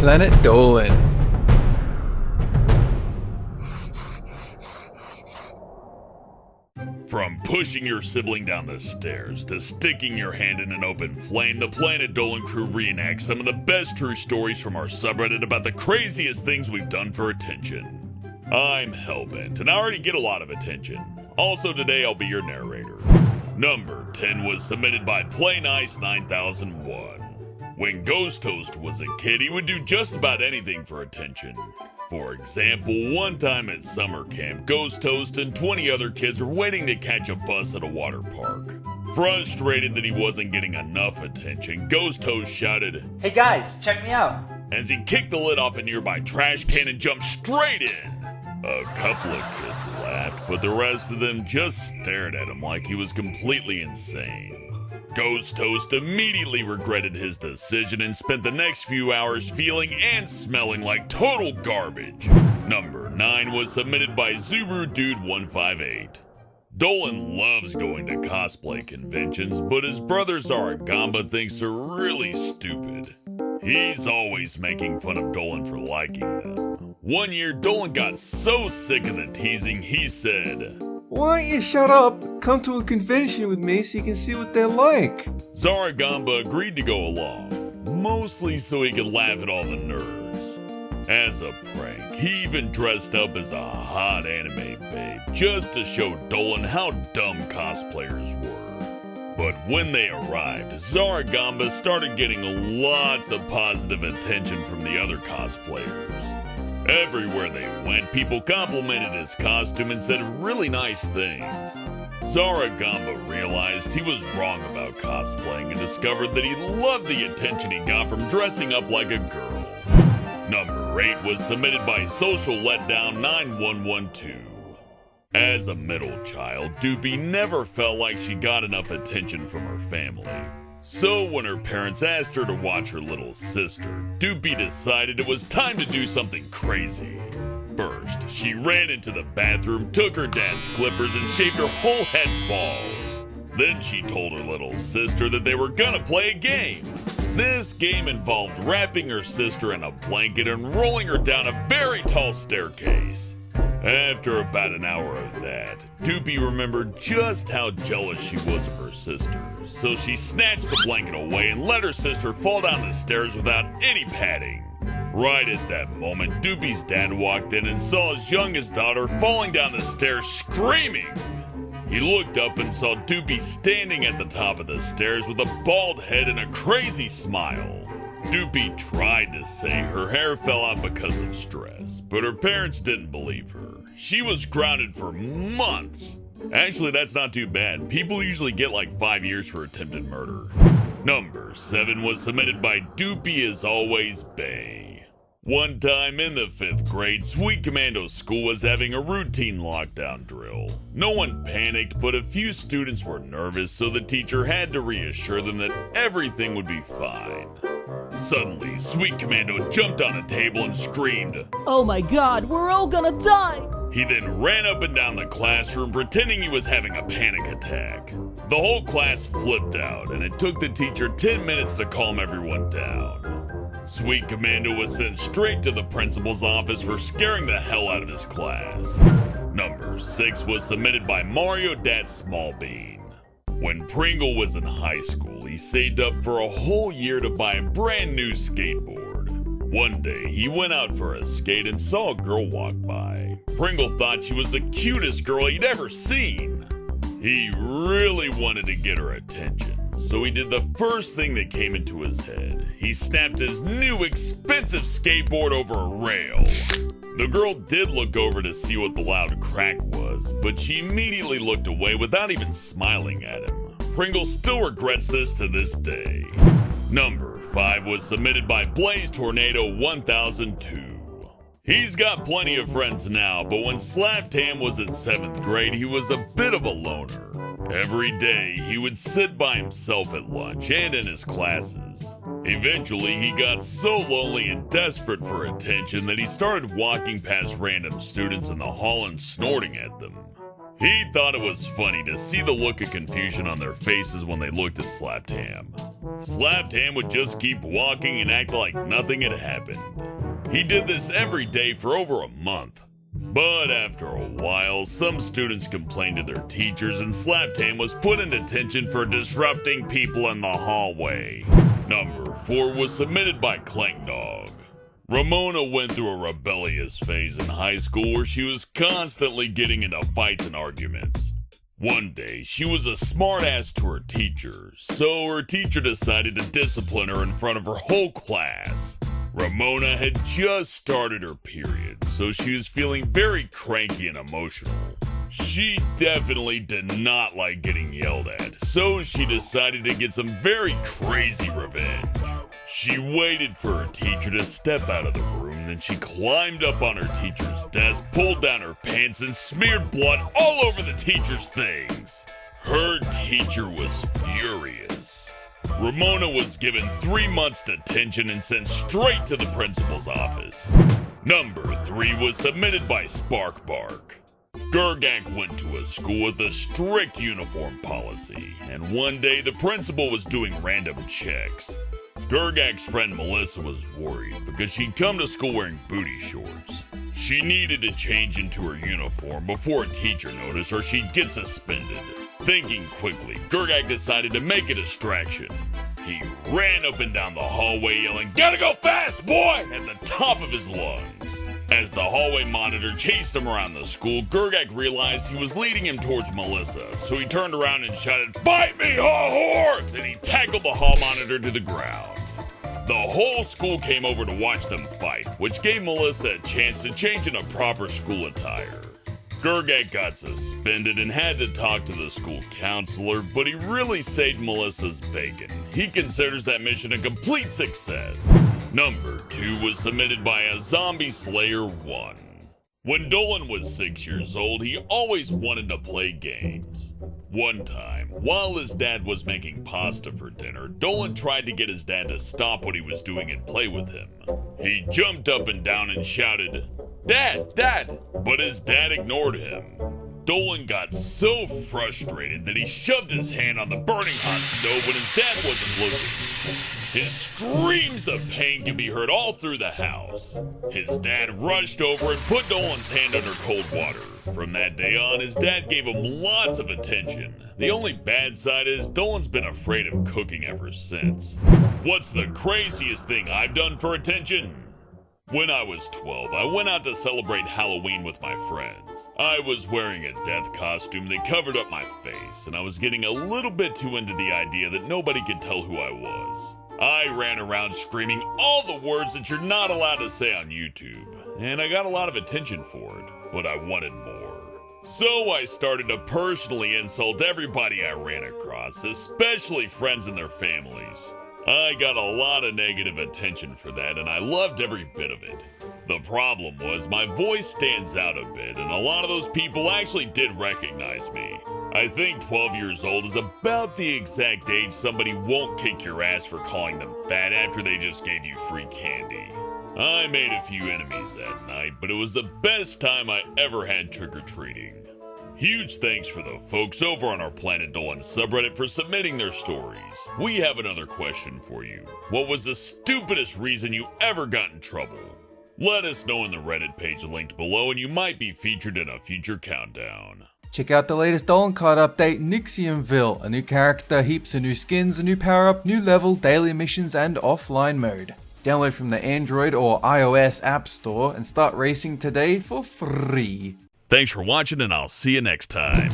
Planet Dolan. From pushing your sibling down the stairs to sticking your hand in an open flame, the Planet Dolan crew reenacts some of the best true stories from our subreddit about the craziest things we've done for attention. I'm Hellbent, and I already get a lot of attention. Also today I'll be your narrator. Number 10 was submitted by PlayNice9001. When Ghost Toast was a kid, he would do just about anything for attention. For example, one time at summer camp, Ghost Toast and 20 other kids were waiting to catch a bus at a water park. Frustrated that he wasn't getting enough attention, Ghost Toast shouted, "Hey guys, check me out!" as he kicked the lid off a nearby trash can and jumped straight in. A couple of kids laughed, but the rest of them just stared at him like he was completely insane. Ghost Toast immediately regretted his decision and spent the next few hours feeling and smelling like total garbage. Number 9 was submitted by ZuruDude158. Dolan loves going to cosplay conventions, but his brother Zaragamba thinks they're really stupid. He's always making fun of Dolan for liking them. One year, Dolan got so sick of the teasing, he said, Why don't you shut up? Come to a convention with me so you can see what they're like. Zaragamba agreed to go along, mostly so he could laugh at all the nerds. As a prank, he even dressed up as a hot anime babe just to show Dolan how dumb cosplayers were. But when they arrived, Zaragamba started getting lots of positive attention from the other cosplayers. Everywhere they went, people complimented his costume and said really nice things. Zaragamba realized he was wrong about cosplaying and discovered that he loved the attention he got from dressing up like a girl. Number 8 was submitted by Social Letdown 9112. As a middle child, Doopy never felt like she got enough attention from her family. So when her parents asked her to watch her little sister, Doopy decided it was time to do something crazy. First, she ran into the bathroom, took her dad's clippers, and shaved her whole head bald. Then she told her little sister that they were gonna play a game. This game involved wrapping her sister in a blanket and rolling her down a very tall staircase. After about an hour of that, Doopy remembered just how jealous she was of her sister, so she snatched the blanket away and let her sister fall down the stairs without any padding. Right at that moment, Doopy's dad walked in and saw his youngest daughter falling down the stairs screaming. He looked up and saw Doopy standing at the top of the stairs with a bald head and a crazy smile. Doopy tried to say her hair fell out because of stress, but her parents didn't believe her. She was grounded for months. Actually, that's not too bad. People usually get like 5 years for attempted murder. Number 7 was submitted by Doopy Is Always Bay. One time in the 5th grade, Sweet Commando School was having a routine lockdown drill. No one panicked, but a few students were nervous, so the teacher had to reassure them that everything would be fine. Suddenly, Sweet Commando jumped on a table and screamed, "Oh my god, we're all gonna die!" He then ran up and down the classroom pretending he was having a panic attack. The whole class flipped out, and it took the teacher 10 minutes to calm everyone down. Sweet Commando was sent straight to the principal's office for scaring the hell out of his class. Number 6 was submitted by mariodatsmolbean. When Pringle was in high school, he saved up for a whole year to buy a brand new skateboard. One day, he went out for a skate and saw a girl walk by. Pringle thought she was the cutest girl he'd ever seen. He really wanted to get her attention, so he did the first thing that came into his head. He snapped his new expensive skateboard over a rail. The girl did look over to see what the loud crack was, but she immediately looked away without even smiling at him. Pringle still regrets this to this day. Number 5 was submitted by Blaze Tornado 1002. He's got plenty of friends now, but when Slaptam was in 7th grade, he was a bit of a loner. Every day, he would sit by himself at lunch and in his classes. Eventually, he got so lonely and desperate for attention that he started walking past random students in the hall and snorting at them. He thought it was funny to see the look of confusion on their faces when they looked at Slaptam. Slapped Hand would just keep walking and act like nothing had happened. He did this every day for over a month. But after a while, some students complained to their teachers and Slapped Hand was put in detention for disrupting people in the hallway. Number 4 was submitted by clankdog. Ramona went through a rebellious phase in high school where she was constantly getting into fights and arguments. One day, she was a smartass to her teacher, so her teacher decided to discipline her in front of her whole class. Ramona had just started her period, so she was feeling very cranky and emotional. She definitely did not like getting yelled at, so she decided to get some very crazy revenge. She waited for her teacher to step out of the room, then she climbed up on her teacher's desk, pulled down her pants, and smeared blood all over the teacher's things. Her teacher was furious. Ramona was given 3 months detention and sent straight to the principal's office. Number 3 was submitted by Sparkbark. Gergak went to a school with a strict uniform policy, and one day the principal was doing random checks. Gergak's friend Melissa was worried because she'd come to school wearing booty shorts. She needed to change into her uniform before a teacher noticed or she'd get suspended. Thinking quickly, Gergak decided to make a distraction. He ran up and down the hallway yelling, "Gotta go fast, boy!" at the top of his lungs. As the hallway monitor chased him around the school, Gergak realized he was leading him towards Melissa, so he turned around and shouted, "Fight me, hall whore!" Then he tackled the hall monitor to the ground. The whole school came over to watch them fight, which gave Melissa a chance to change into proper school attire. Gergak got suspended and had to talk to the school counselor, but he really saved Melissa's bacon. He considers that mission a complete success. Number 2 was submitted by a Zombie Slayer 1. When Dolan was 6 years old, he always wanted to play games. One time, while his dad was making pasta for dinner, Dolan tried to get his dad to stop what he was doing and play with him. He jumped up and down and shouted, "Dad, Dad!" But his dad ignored him. Dolan got so frustrated that he shoved his hand on the burning hot stove when his dad wasn't looking. His screams of pain could be heard all through the house. His dad rushed over and put Dolan's hand under cold water. From that day on, his dad gave him lots of attention. The only bad side is Dolan's been afraid of cooking ever since. What's the craziest thing I've done for attention? When I was 12, I went out to celebrate Halloween with my friends. I was wearing a death costume that covered up my face, and I was getting a little bit too into the idea that nobody could tell who I was. I ran around screaming all the words that you're not allowed to say on YouTube, and I got a lot of attention for it, but I wanted more. So I started to personally insult everybody I ran across, especially friends and their families. I got a lot of negative attention for that, and I loved every bit of it. The problem was my voice stands out a bit, and a lot of those people actually did recognize me. I think 12 years old is about the exact age somebody won't kick your ass for calling them fat after they just gave you free candy. I made a few enemies that night, but it was the best time I ever had trick-or-treating. Huge thanks for the folks over on our Planet Dolan subreddit for submitting their stories. We have another question for you. What was the stupidest reason you ever got in trouble? Let us know in the Reddit page linked below and you might be featured in a future countdown. Check out the latest Dolan card update, Nixiumville. A new character, heaps of new skins, a new power-up, new level, daily missions, and offline mode. Download from the Android or iOS App Store and start racing today for free. Thanks for watching, and I'll see you next time.